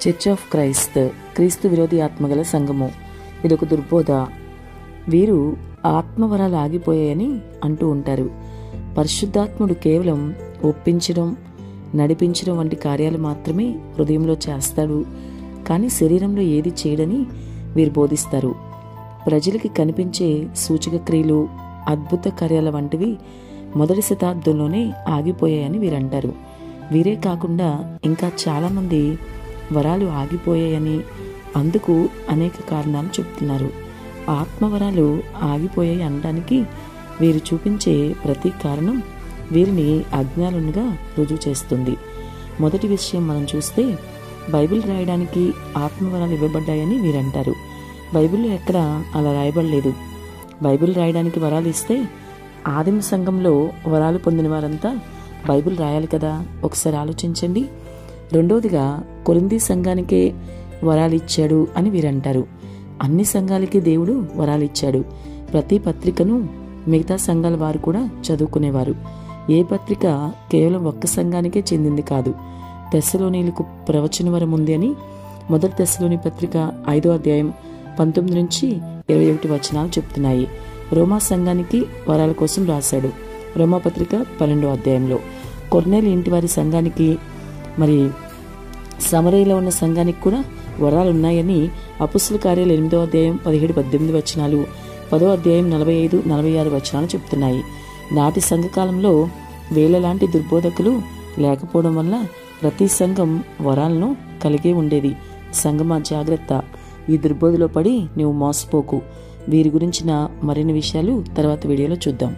Church of Christ క్రీస్తు విరోధి ఆత్మగల సంఘము. ఇదొక దుర్బోధ. వీరు ఆత్మవరాలు ఆగిపోయాయని అంటూ ఉంటారు. పరిశుద్ధాత్ముడు కేవలం ఒప్పించడం, నడిపించడం వంటి కార్యాలు మాత్రమే హృదయంలో చేస్తాడు, కానీ శరీరంలో ఏది చేయడని వీరు బోధిస్తారు. ప్రజలకి కనిపించే సూచక క్రియలు, అద్భుత కార్యాల వంటివి మొదటి శతాబ్దంలోనే ఆగిపోయాయని వీరంటారు. వీరే కాకుండా ఇంకా చాలామంది వరాలు ఆగిపోయాయని, అందుకు అనేక కారణాలు చెప్తున్నారు. ఆత్మవరాలు ఆగిపోయాయి అనడానికి వీరు చూపించే ప్రతి కారణం వీరిని అజ్ఞానులుగా రుజువు చేస్తుంది. మొదటి విషయం మనం చూస్తే, బైబిల్ రాయడానికి ఆత్మవరాలు ఇవ్వబడ్డాయని వీరంటారు. బైబిల్లో ఎక్కడ అలా రాయబడలేదు. బైబిల్ రాయడానికి వరాలు ఇస్తే ఆదిమ సంఘంలో వరాలు పొందిన వారంతా బైబిల్ రాయాలి కదా, ఒకసారి ఆలోచించండి. రెండవదిగా, కొరింథీ సంఘానికే వరాలు ఇచ్చాడు అని వీరంటారు. అన్ని సంఘాలకి దేవుడు వరాలు ఇచ్చాడు. ప్రతి పత్రికను మిగతా సంఘాల వారు కూడా చదువుకునేవారు. ఏ పత్రిక కేవలం ఒక్క సంఘానికే చెందింది కాదు. తెస్సలోనీయులకు ప్రవచన వరం ఉంది అని మొదటి తెస్సలోని పత్రిక 5వ అధ్యాయం 19 నుంచి 21 వచనాలు చెప్తున్నాయి. రోమా సంఘానికి వరాల కోసం రాశాడు. రోమా పత్రిక 12వ అధ్యాయంలో. కొర్నేలి ఇంటి వారి సంఘానికి, మరి సమరయలో ఉన్న సంఘానికి కూడా వరాలు ఉన్నాయని అపుస్తల కార్యాలు 8వ అధ్యాయం 17-18 వచనాలు, 10వ అధ్యాయం 45-46 వచనాలు చెప్తున్నాయి. నాటి సంఘకాలంలో వేలలాంటి దుర్బోధకులు లేకపోవడం వల్ల ప్రతి సంఘం వరాలను కలిగే ఉండేది. సంఘమా జాగ్రత్త, ఈ దుర్బోధలో పడి నువ్వు మోసపోకు. వీరి గురించిన మరిన్ని విషయాలు తర్వాత వీడియోలో చూద్దాం.